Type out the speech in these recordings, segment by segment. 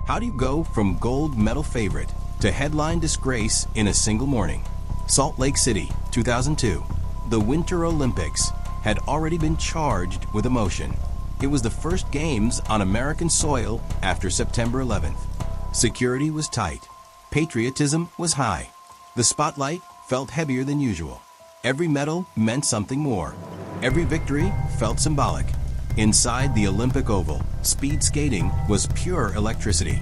How do you go from gold medal favorite to headline disgrace in a single morning? Salt Lake City, 2002. The Winter Olympics had already been charged with emotion. It was the first games on American soil after September 11th. Security was tight. Patriotism was high. The spotlight felt heavier than usual. Every medal meant something more. Every victory felt symbolic. Inside the Olympic Oval, speed skating was pure electricity.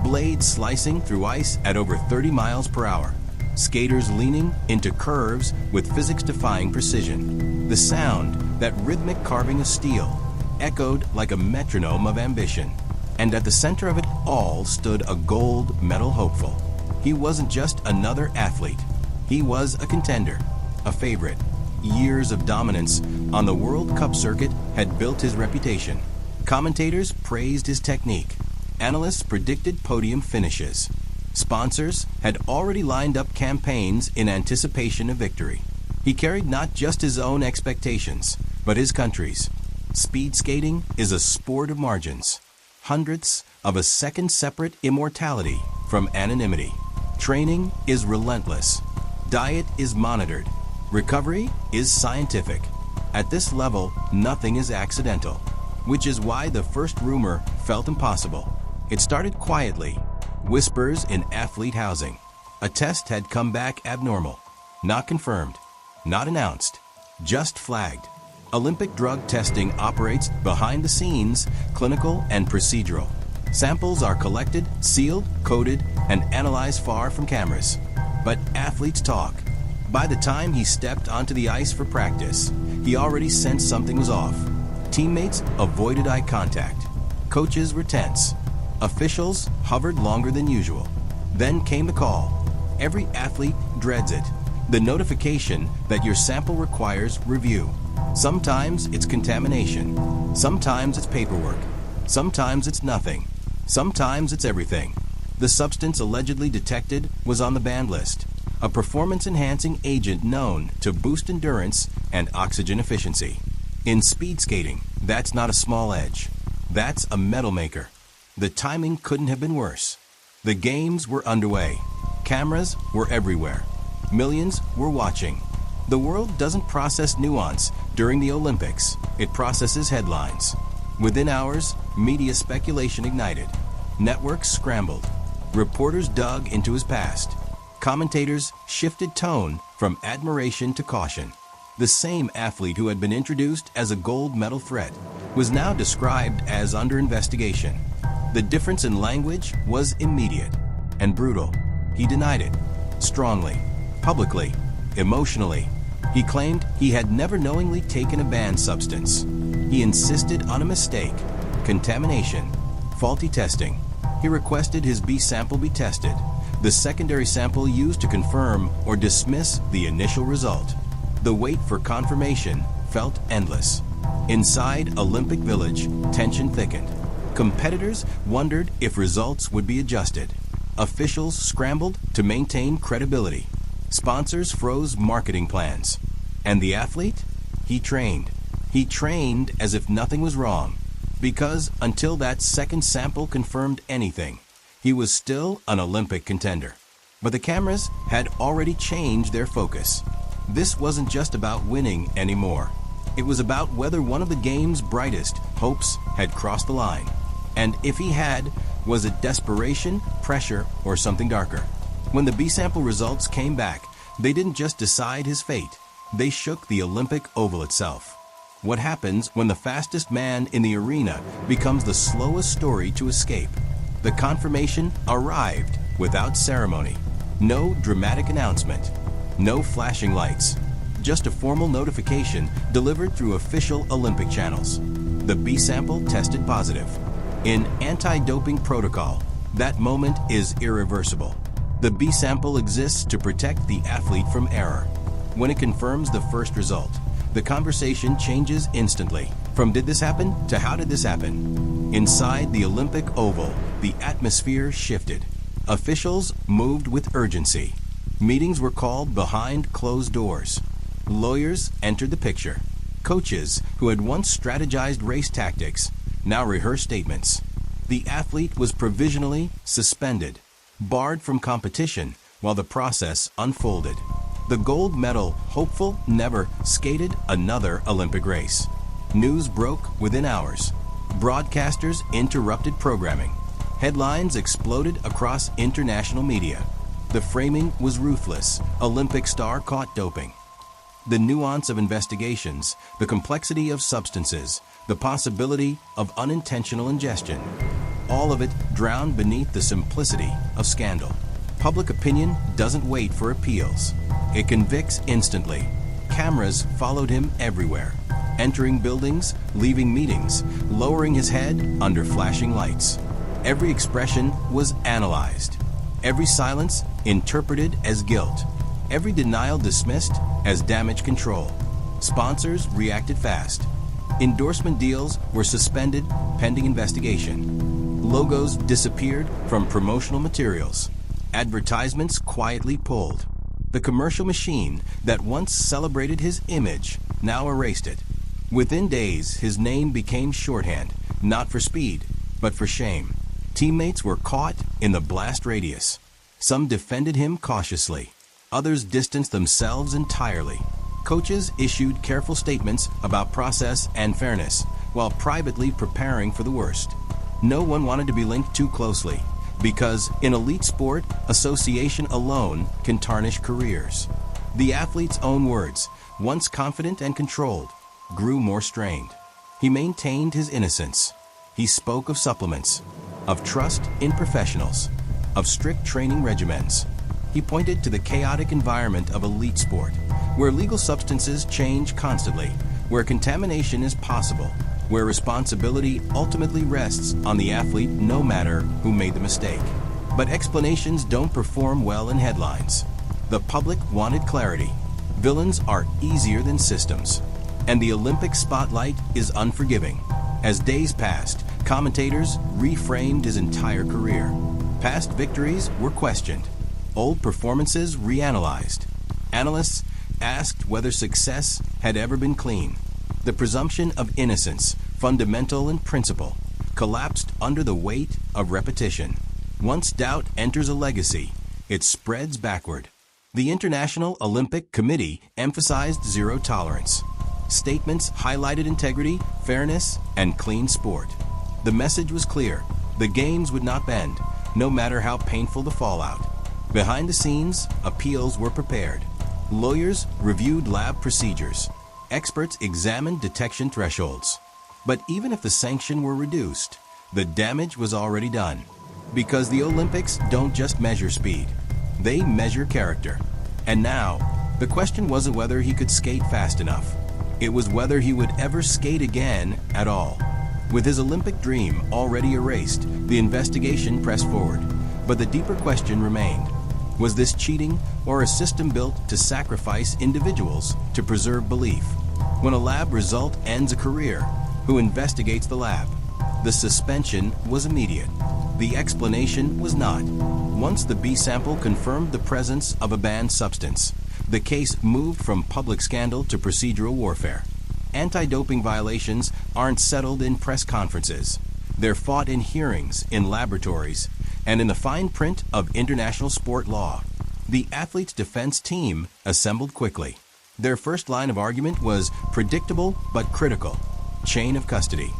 Blades slicing through ice at over 30 miles per hour. Skaters leaning into curves with physics-defying precision. The sound, that rhythmic carving of steel, echoed like a metronome of ambition. And at the center of it all stood a gold medal hopeful. He wasn't just another athlete. He was a contender, a favorite. Years of dominance on the World Cup circuit had built his reputation. Commentators praised his technique. Analysts predicted podium finishes. Sponsors had already lined up campaigns in anticipation of victory. He carried not just his own expectations, but his country's. Speed skating is a sport of margins. Hundredths of a second separate immortality from anonymity. Training is relentless. Diet is monitored. Recovery is scientific. At this level, nothing is accidental, which is why the first rumor felt impossible. It started quietly. Whispers in athlete housing. A test had come back abnormal. Not confirmed. Not announced. Just flagged. Olympic drug testing operates behind the scenes, clinical and procedural. Samples are collected, sealed, coded, and analyzed far from cameras. But athletes talk. By the time he stepped onto the ice for practice, he already sensed something was off. Teammates avoided eye contact. Coaches were tense. Officials hovered longer than usual. Then came the call. Every athlete dreads it. The notification that your sample requires review. Sometimes it's contamination. Sometimes it's paperwork. Sometimes it's nothing. Sometimes it's everything. The substance allegedly detected was on the banned list. A performance-enhancing agent known to boost endurance and oxygen efficiency. In speed skating, that's not a small edge. That's a medal maker. The timing couldn't have been worse. The games were underway. Cameras were everywhere. Millions were watching. The world doesn't process nuance during the Olympics. It processes headlines. Within hours, media speculation ignited. Networks scrambled. Reporters dug into his past. Commentators shifted tone from admiration to caution. The same athlete who had been introduced as a gold medal threat was now described as under investigation. The difference in language was immediate and brutal. He denied it, strongly, publicly, emotionally. He claimed he had never knowingly taken a banned substance. He insisted on a mistake, contamination, faulty testing. He requested his B sample be tested, the secondary sample used to confirm or dismiss the initial result. The wait for confirmation felt endless. Inside Olympic Village, tension thickened. Competitors wondered if results would be adjusted. Officials scrambled to maintain credibility. Sponsors froze marketing plans. And the athlete? He trained. He trained as if nothing was wrong. Because until that second sample confirmed anything, he was still an Olympic contender. But the cameras had already changed their focus. This wasn't just about winning anymore. It was about whether one of the game's brightest hopes had crossed the line. And if he had, was it desperation, pressure, or something darker? When the B-sample results came back, they didn't just decide his fate. They shook the Olympic oval itself. What happens when the fastest man in the arena becomes the slowest story to escape? The confirmation arrived without ceremony. No dramatic announcement. No flashing lights. Just a formal notification delivered through official Olympic channels. The B-sample tested positive. In anti-doping protocol, that moment is irreversible. The B-sample exists to protect the athlete from error. When it confirms the first result, the conversation changes instantly. From did this happen to how did this happen? Inside the Olympic Oval, the atmosphere shifted. Officials moved with urgency. Meetings were called behind closed doors. Lawyers entered the picture. Coaches who had once strategized race tactics now rehearsed statements. The athlete was provisionally suspended, barred from competition while the process unfolded. The gold medal hopeful never skated another Olympic race. News broke within hours. Broadcasters interrupted programming. Headlines exploded across international media. The framing was ruthless. Olympic star caught doping. The nuance of investigations, the complexity of substances, the possibility of unintentional ingestion, all of it drowned beneath the simplicity of scandal. Public opinion doesn't wait for appeals. It convicts instantly. Cameras followed him everywhere, entering buildings, leaving meetings, lowering his head under flashing lights. Every expression was analyzed. Every silence interpreted as guilt. Every denial dismissed as damage control. Sponsors reacted fast. Endorsement deals were suspended pending investigation. Logos disappeared from promotional materials. Advertisements quietly pulled. The commercial machine that once celebrated his image now erased it. Within days, his name became shorthand, not for speed, but for shame. Teammates were caught in the blast radius. Some defended him cautiously. Others distanced themselves entirely. Coaches issued careful statements about process and fairness, while privately preparing for the worst. No one wanted to be linked too closely, because in elite sport, association alone can tarnish careers. The athlete's own words, once confident and controlled, grew more strained. He maintained his innocence. He spoke of supplements, of trust in professionals, of strict training regimens. He pointed to the chaotic environment of elite sport, where legal substances change constantly, where contamination is possible, where responsibility ultimately rests on the athlete no matter who made the mistake. But explanations don't perform well in headlines. The public wanted clarity. Villains are easier than systems. And the Olympic spotlight is unforgiving. As days passed, commentators reframed his entire career. Past victories were questioned. Old performances reanalyzed. Analysts asked whether success had ever been clean. The presumption of innocence, fundamental in principle, collapsed under the weight of repetition. Once doubt enters a legacy, it spreads backward. The International Olympic Committee emphasized zero tolerance. Statements highlighted integrity, fairness, and clean sport. The message was clear. The games would not bend, no matter how painful the fallout. Behind the scenes, appeals were prepared. Lawyers reviewed lab procedures. Experts examined detection thresholds. But even if the sanction were reduced, the damage was already done. Because the Olympics don't just measure speed, they measure character. And now, the question wasn't whether he could skate fast enough. It was whether he would ever skate again at all. With his Olympic dream already erased, the investigation pressed forward. But the deeper question remained. Was this cheating or a system built to sacrifice individuals to preserve belief? When a lab result ends a career, who investigates the lab? The suspension was immediate. The explanation was not. Once the B sample confirmed the presence of a banned substance, the case moved from public scandal to procedural warfare. Anti-doping violations aren't settled in press conferences. They're fought in hearings, in laboratories, and in the fine print of international sport law. The athlete's defense team assembled quickly. Their first line of argument was predictable but critical: chain of custody.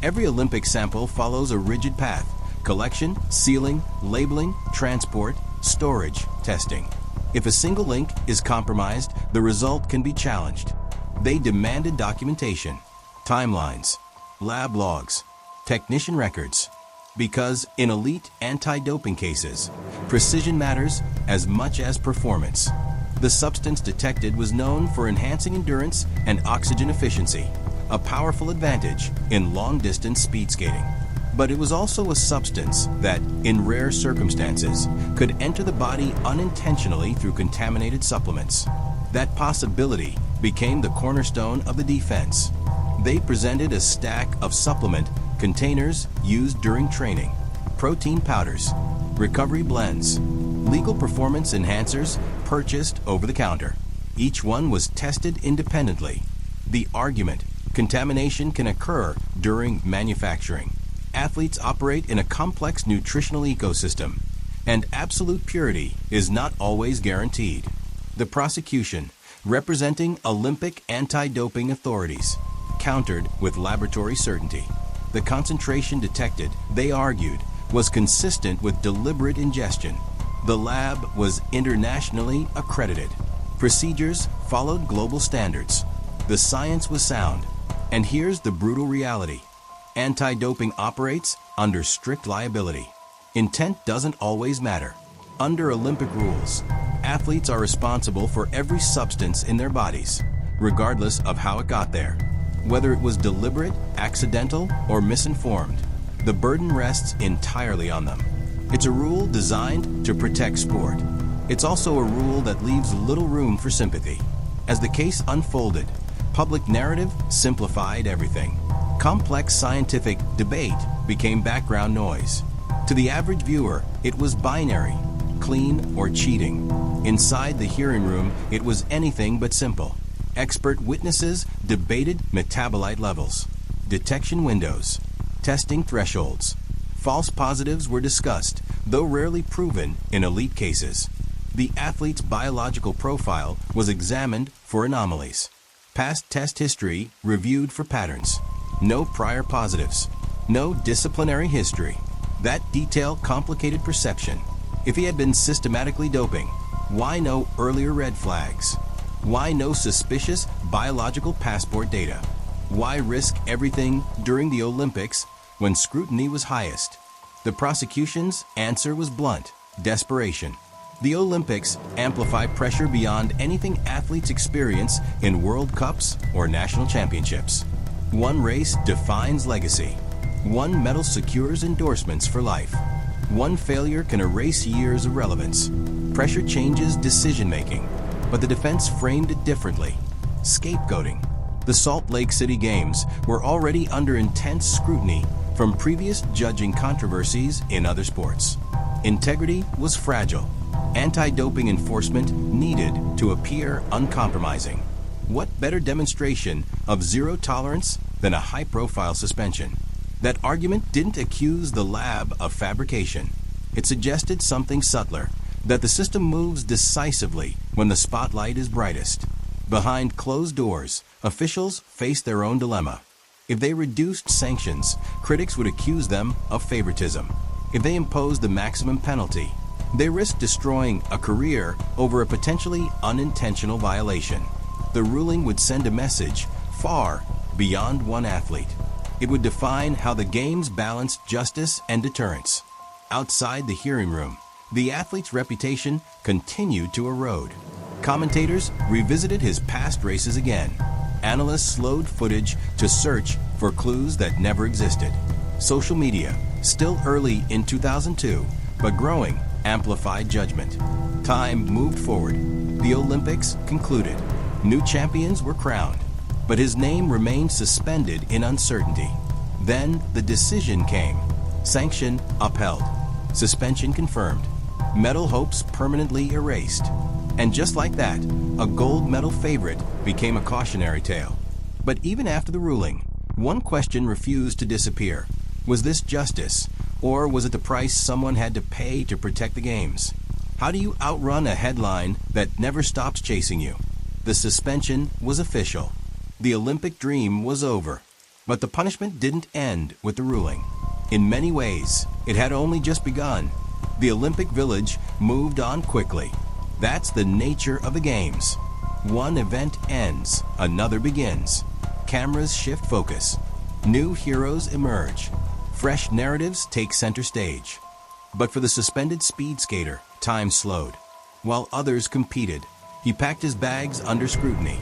Every Olympic sample follows a rigid path: collection, sealing, labeling, transport, storage, testing. If a single link is compromised, the result can be challenged. They demanded documentation, timelines, lab logs, technician records. Because in elite anti-doping cases, precision matters as much as performance. The substance detected was known for enhancing endurance and oxygen efficiency, a powerful advantage in long-distance speed skating. But it was also a substance that, in rare circumstances, could enter the body unintentionally through contaminated supplements. That possibility became the cornerstone of the defense. They presented a stack of supplement containers used during training, protein powders, recovery blends, legal performance enhancers purchased over the counter. Each one was tested independently. The argument: contamination can occur during manufacturing. Athletes operate in a complex nutritional ecosystem, and absolute purity is not always guaranteed. The prosecution, representing Olympic anti-doping authorities, countered with laboratory certainty. The concentration detected, they argued, was consistent with deliberate ingestion. The lab was internationally accredited. Procedures followed global standards. The science was sound. And here's the brutal reality. Anti-doping operates under strict liability. Intent doesn't always matter. Under Olympic rules, athletes are responsible for every substance in their bodies, regardless of how it got there. Whether it was deliberate, accidental, or misinformed, the burden rests entirely on them. It's a rule designed to protect sport. It's also a rule that leaves little room for sympathy. As the case unfolded, public narrative simplified everything. Complex scientific debate became background noise. To the average viewer, it was binary, clean or cheating. Inside the hearing room, it was anything but simple. Expert witnesses debated metabolite levels, detection windows, testing thresholds. False positives were discussed, though rarely proven in elite cases. The athlete's biological profile was examined for anomalies. Past test history reviewed for patterns. No prior positives. No disciplinary history. That detail complicated perception. If he had been systematically doping, why no earlier red flags? Why no suspicious biological passport data? Why risk everything during the Olympics when scrutiny was highest? The prosecution's answer was blunt: desperation. The Olympics amplify pressure beyond anything athletes experience in World Cups or national championships. One race defines legacy. One medal secures endorsements for life. One failure can erase years of relevance. Pressure changes decision-making, but the defense framed it differently: scapegoating. The Salt Lake City Games were already under intense scrutiny from previous judging controversies in other sports. Integrity was fragile. Anti-doping enforcement needed to appear uncompromising. What better demonstration of zero tolerance than a high-profile suspension? That argument didn't accuse the lab of fabrication. It suggested something subtler: that the system moves decisively when the spotlight is brightest. Behind closed doors, officials face their own dilemma. If they reduced sanctions, critics would accuse them of favoritism. If they imposed the maximum penalty, they risked destroying a career over a potentially unintentional violation. The ruling would send a message far beyond one athlete. It would define how the games balanced justice and deterrence. Outside the hearing room, the athlete's reputation continued to erode. Commentators revisited his past races again. Analysts slowed footage to search for clues that never existed. Social media, still early in 2002, but growing, amplified judgment. Time moved forward. The Olympics concluded. New champions were crowned, but his name remained suspended in uncertainty. Then the decision came. Sanction upheld. Suspension confirmed. Medal hopes permanently erased. And just like that, a gold medal favorite became a cautionary tale. But even after the ruling, one question refused to disappear. Was this justice, or was it the price someone had to pay to protect the games? How do you outrun a headline that never stops chasing you? The suspension was official. The Olympic dream was over. But the punishment didn't end with the ruling. In many ways, it had only just begun. The Olympic Village moved on quickly. That's the nature of the games. One event ends, another begins. Cameras shift focus. New heroes emerge. Fresh narratives take center stage. But for the suspended speed skater, time slowed. While others competed, he packed his bags under scrutiny.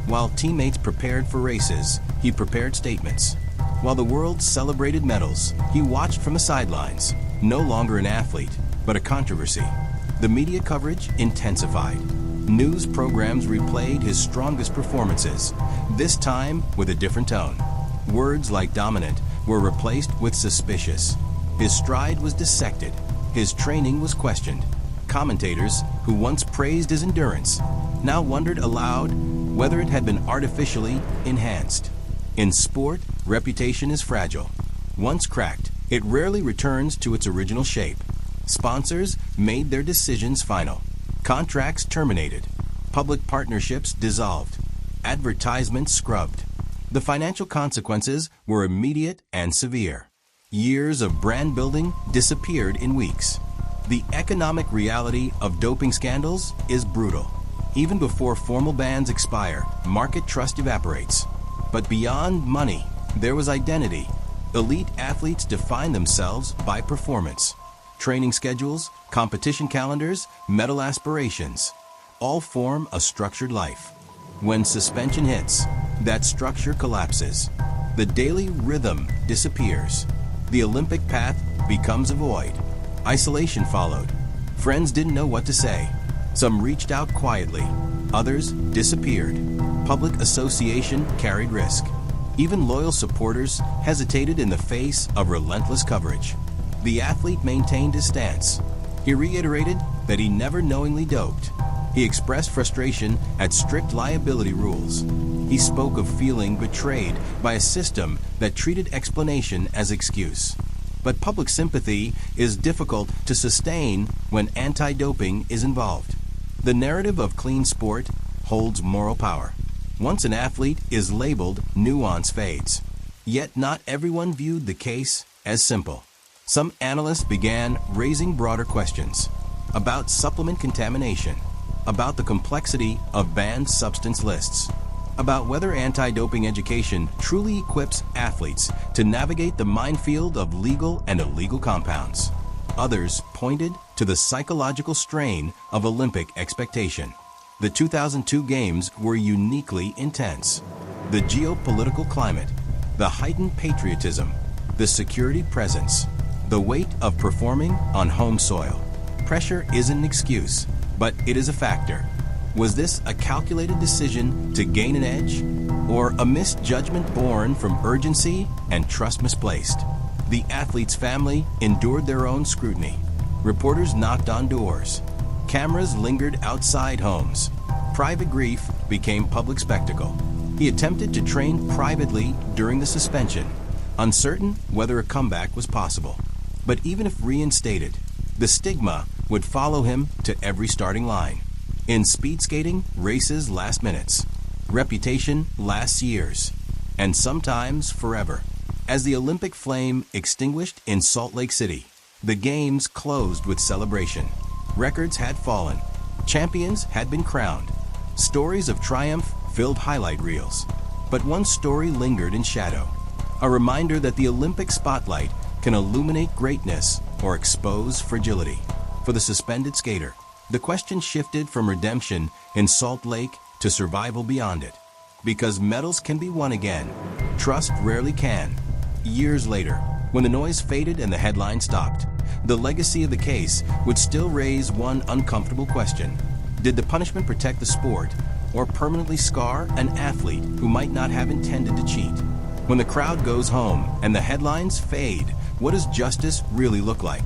While teammates prepared for races, he prepared statements. While the world celebrated medals, he watched from the sidelines. No longer an athlete, but a controversy. The media coverage intensified. News programs replayed his strongest performances, this time with a different tone. Words like dominant were replaced with suspicious. His stride was dissected. His training was questioned. Commentators, who once praised his endurance, now wondered aloud whether it had been artificially enhanced. In sport, reputation is fragile. Once cracked, It rarely returns to its original shape. Sponsors made their decisions final. Contracts terminated. Public partnerships dissolved. Advertisements scrubbed. The financial consequences were immediate and severe. Years of brand building disappeared in weeks. The economic reality of doping scandals is brutal. Even before formal bans expire, market trust evaporates. But beyond money, there was identity. Elite athletes define themselves by performance. Training schedules, competition calendars, medal aspirations, all form a structured life. When suspension hits, that structure collapses. The daily rhythm disappears. The Olympic path becomes a void. Isolation followed. Friends didn't know what to say. Some reached out quietly. Others disappeared. Public association carried risk. Even loyal supporters hesitated in the face of relentless coverage. The athlete maintained his stance. He reiterated that he never knowingly doped. He expressed frustration at strict liability rules. He spoke of feeling betrayed by a system that treated explanation as excuse. But public sympathy is difficult to sustain when anti-doping is involved. The narrative of clean sport holds moral power. Once an athlete is labeled, nuance fades. Yet not everyone viewed the case as simple. Some analysts began raising broader questions about supplement contamination, about the complexity of banned substance lists, about whether anti-doping education truly equips athletes to navigate the minefield of legal and illegal compounds. Others pointed to the psychological strain of Olympic expectation. The 2002 Games were uniquely intense. The geopolitical climate, the heightened patriotism, the security presence, the weight of performing on home soil. Pressure isn't an excuse, but it is a factor. Was this a calculated decision to gain an edge, or a misjudgment born from urgency and trust misplaced? The athlete's family endured their own scrutiny. Reporters knocked on doors. Cameras lingered outside homes. Private grief became public spectacle. He attempted to train privately during the suspension, uncertain whether a comeback was possible. But even if reinstated, the stigma would follow him to every starting line. In speed skating, races last minutes. Reputation lasts years, and sometimes forever. As the Olympic flame extinguished in Salt Lake City, the Games closed with celebration. Records had fallen. Champions had been crowned. Stories of triumph filled highlight reels. But one story lingered in shadow. A reminder that the Olympic spotlight can illuminate greatness or expose fragility. For the suspended skater, the question shifted from redemption in Salt Lake to survival beyond it. Because medals can be won again, trust rarely can. Years later, when the noise faded and the headline stopped, the legacy of the case would still raise one uncomfortable question. Did the punishment protect the sport or permanently scar an athlete who might not have intended to cheat? When the crowd goes home and the headlines fade, what does justice really look like?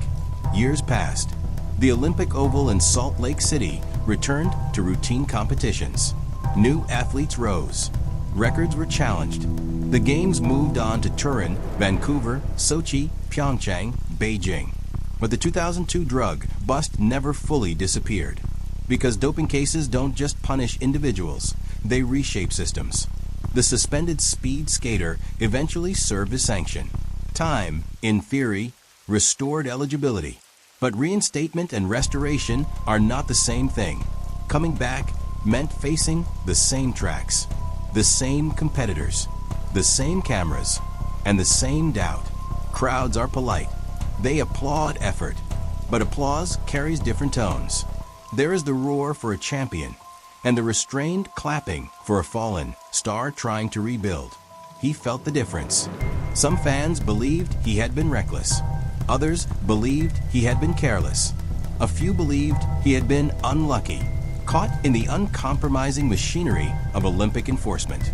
Years passed. The Olympic Oval in Salt Lake City returned to routine competitions. New athletes rose. Records were challenged. The Games moved on to Turin, Vancouver, Sochi, Pyeongchang, Beijing. But the 2002 drug bust never fully disappeared. Because doping cases don't just punish individuals, they reshape systems. The suspended speed skater eventually served his sanction. Time, in theory, restored eligibility. But reinstatement and restoration are not the same thing. Coming back meant facing the same tracks, the same competitors, the same cameras, and the same doubt. Crowds are polite. They applaud effort, but applause carries different tones. There is the roar for a champion, and the restrained clapping for a fallen star trying to rebuild. He felt the difference. Some fans believed he had been reckless. Others believed he had been careless. A few believed he had been unlucky, caught in the uncompromising machinery of Olympic enforcement.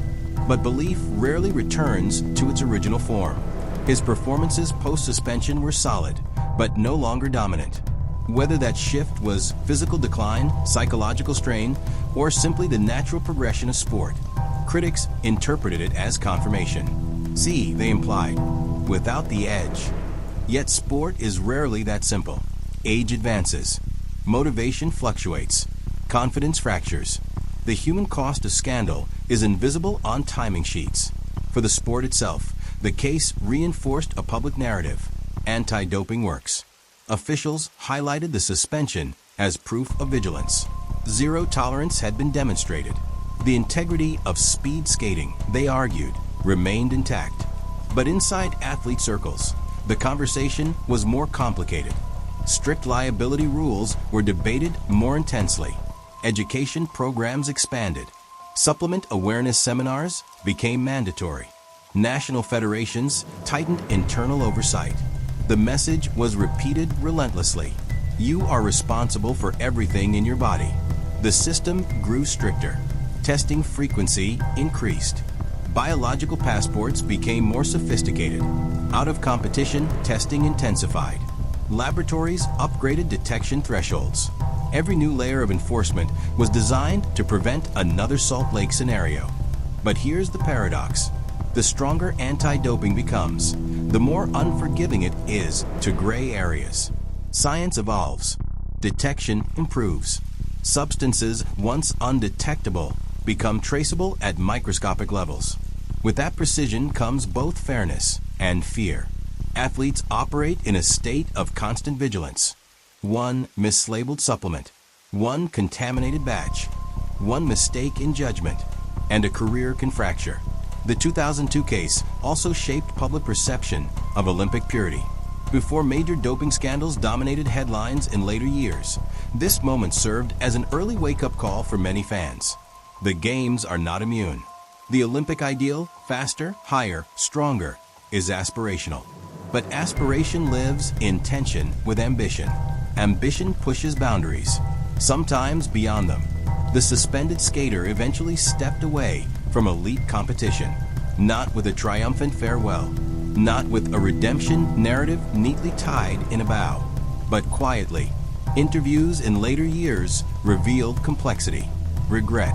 But belief rarely returns to its original form. His performances post-suspension were solid, but no longer dominant. Whether that shift was physical decline, psychological strain, or simply the natural progression of sport, critics interpreted it as confirmation. See, they implied, without the edge. Yet sport is rarely that simple. Age advances. Motivation fluctuates. Confidence fractures. The human cost of scandal is invisible on timing sheets. For the sport itself, the case reinforced a public narrative. Anti-doping works. Officials highlighted the suspension as proof of vigilance. Zero tolerance had been demonstrated. The integrity of speed skating, they argued, remained intact. But inside athlete circles, the conversation was more complicated. Strict liability rules were debated more intensely. Education programs expanded. Supplement awareness seminars became mandatory. National federations tightened internal oversight. The message was repeated relentlessly. You are responsible for everything in your body. The system grew stricter. Testing frequency increased. Biological passports became more sophisticated. Out of competition, testing intensified. Laboratories upgraded detection thresholds. Every new layer of enforcement was designed to prevent another Salt Lake scenario. But here's the paradox. The stronger anti-doping becomes, the more unforgiving it is to gray areas. Science evolves. Detection improves. Substances once undetectable become traceable at microscopic levels. With that precision comes both fairness and fear. Athletes operate in a state of constant vigilance. One mislabeled supplement, one contaminated batch, one mistake in judgment, and a career can fracture. The 2002 case also shaped public perception of Olympic purity. Before major doping scandals dominated headlines in later years, this moment served as an early wake-up call for many fans. The Games are not immune. The Olympic ideal, faster, higher, stronger, is aspirational. But aspiration lives in tension with ambition. Ambition pushes boundaries, sometimes beyond them. The suspended skater eventually stepped away from elite competition, not with a triumphant farewell, not with a redemption narrative neatly tied in a bow, but quietly. Interviews in later years revealed complexity, regret,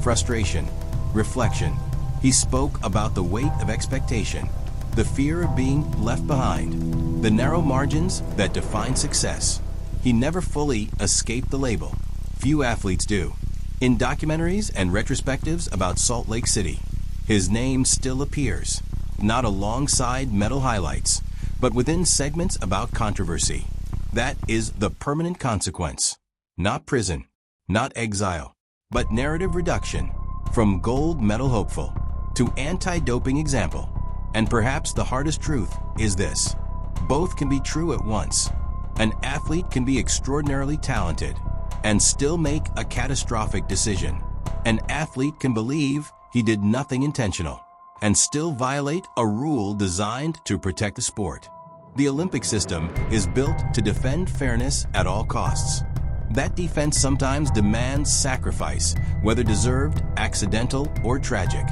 frustration, reflection. He spoke about the weight of expectation, the fear of being left behind, the narrow margins that define success. He never fully escaped the label. Few athletes do. In documentaries and retrospectives about Salt Lake City, his name still appears, not alongside medal highlights, but within segments about controversy. That is the permanent consequence. Not prison, not exile, but narrative reduction. From gold medal hopeful to anti-doping example. And perhaps the hardest truth is this. Both can be true at once. An athlete can be extraordinarily talented and still make a catastrophic decision. An athlete can believe he did nothing intentional and still violate a rule designed to protect the sport. The Olympic system is built to defend fairness at all costs. That defense sometimes demands sacrifice, whether deserved, accidental, or tragic.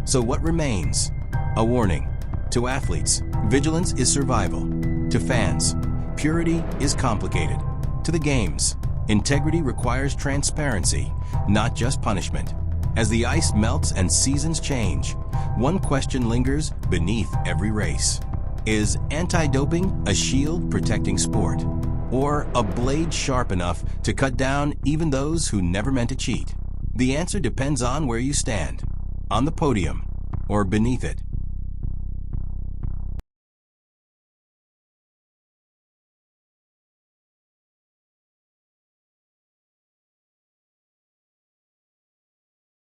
So what remains? A warning. To athletes, vigilance is survival. To fans, purity is complicated. To the Games, integrity requires transparency, not just punishment. As the ice melts and seasons change, one question lingers beneath every race. Is anti-doping a shield protecting sport? Or a blade sharp enough to cut down even those who never meant to cheat? The answer depends on where you stand, on the podium or beneath it.